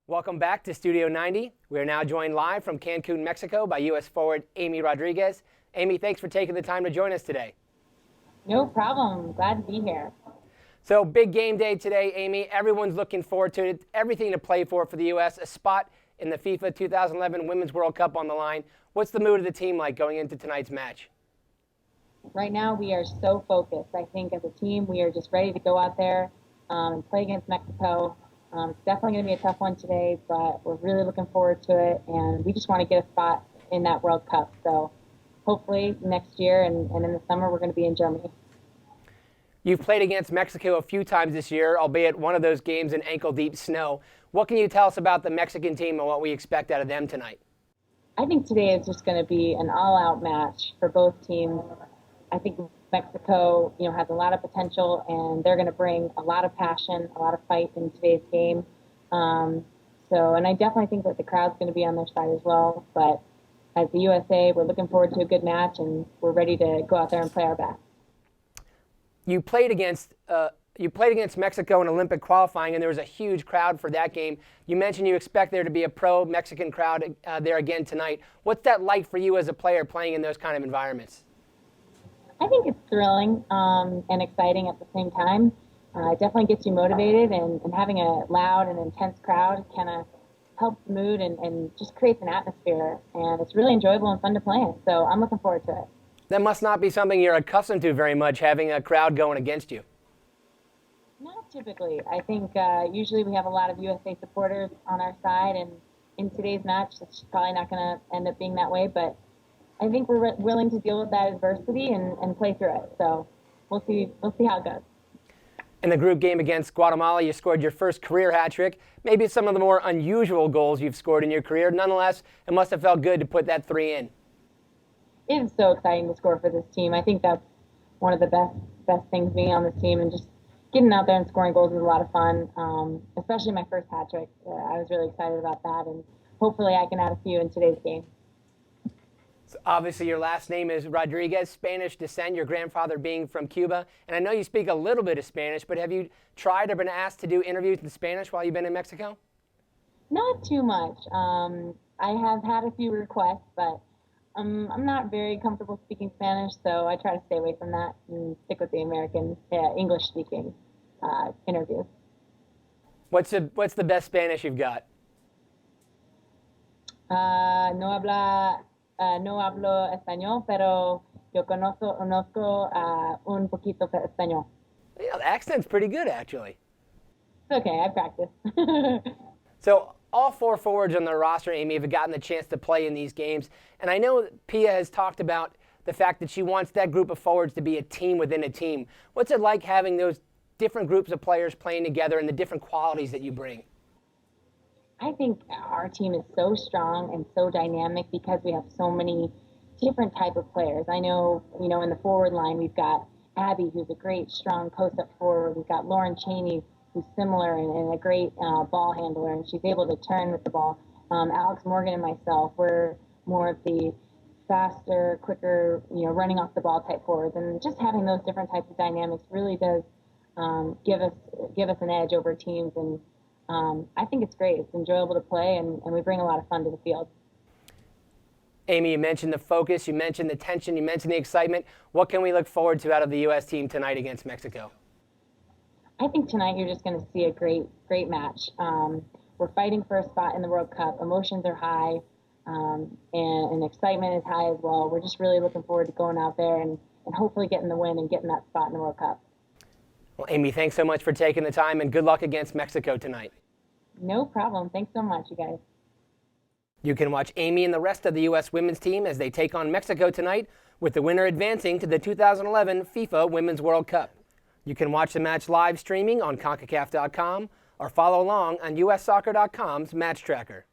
Welcome back to Studio 90. We are now joined live from Cancun, Mexico by U.S. forward Amy Rodriguez. Amy, thanks for taking the time to join us today. No problem. Glad to be here. So big game day today, Amy. Everyone's looking forward to it. Everything to play for the U.S. A spot in the FIFA 2011 Women's World Cup on the line. What's the mood of the team like going into tonight's match? Right now, we are so focused. I think as a team, we are just ready to go out there and play against Mexico. It's definitely going to be a tough one today, but we're really looking forward to it, and we just want to get a spot in that World Cup. So hopefully next year and in the summer, we're going to be in Germany. You've played against Mexico a few times this year, albeit one of those games in ankle-deep snow. What can you tell us about the Mexican team and what we expect out of them tonight? I think today is just going to be an all-out match for both teams. I think Mexico, has a lot of potential, and they're going to bring a lot of passion, a lot of fight in today's game. And I definitely think that the crowd's going to be on their side as well. But as the USA, we're looking forward to a good match, and we're ready to go out there and play our best. You played against Mexico in Olympic qualifying, and there was a huge crowd for that game. You mentioned you expect there to be a pro-Mexican crowd there again tonight. What's that like for you as a player playing in those kind of environments? I think it's thrilling and exciting at the same time. It definitely gets you motivated, and having a loud and intense crowd kind of helps the mood and just creates an atmosphere. And it's really enjoyable and fun to play in. So I'm looking forward to it. That must not be something you're accustomed to very much, having a crowd going against you. Not typically. I think usually we have a lot of USA supporters on our side, and in today's match, it's probably not going to end up being that way. But I think we're willing to deal with that adversity and play through it. So we'll see how it goes. In the group game against Guatemala, you scored your first career hat trick. Maybe it's some of the more unusual goals you've scored in your career. Nonetheless, it must have felt good to put that 3 in. It is so exciting to score for this team. I think that's one of the best things being on this team, and just getting out there and scoring goals is a lot of fun, especially my first hat trick. I was really excited about that, and hopefully I can add a few in today's game. So obviously, your last name is Rodriguez, Spanish descent, your grandfather being from Cuba. And I know you speak a little bit of Spanish, but have you tried or been asked to do interviews in Spanish while you've been in Mexico? Not too much. I have had a few requests, but I'm not very comfortable speaking Spanish, so I try to stay away from that and stick with the American English-speaking interviews. What's the best Spanish you've got? No hablo español, pero yo conozco un poquito español. Yeah, the accent's pretty good, actually. It's okay, I practice. So all 4 forwards on the roster, Amy, have gotten the chance to play in these games. And I know Pia has talked about the fact that she wants that group of forwards to be a team within a team. What's it like having those different groups of players playing together and the different qualities that you bring? I think our team is so strong and so dynamic because we have so many different type of players. I know, in the forward line, we've got Abby, who's a great, strong post-up forward. We've got Lauren Cheney, who's similar and a great ball handler, and she's able to turn with the ball. Alex Morgan and myself, we're more of the faster, quicker, running off the ball type forwards. And just having those different types of dynamics really does give us an edge over teams. And I think it's great. It's enjoyable to play, and we bring a lot of fun to the field. Amy, you mentioned the focus, you mentioned the tension, you mentioned the excitement. What can we look forward to out of the U.S. team tonight against Mexico? I think tonight you're just going to see a great match. We're fighting for a spot in the World Cup. Emotions are high, and excitement is high as well. We're just really looking forward to going out there and hopefully getting the win and getting that spot in the World Cup. Well, Amy, thanks so much for taking the time, and good luck against Mexico tonight. No problem. Thanks so much, you guys. You can watch Amy and the rest of the U.S. women's team as they take on Mexico tonight, with the winner advancing to the 2011 FIFA Women's World Cup. You can watch the match live streaming on CONCACAF.com or follow along on USsoccer.com's Match Tracker.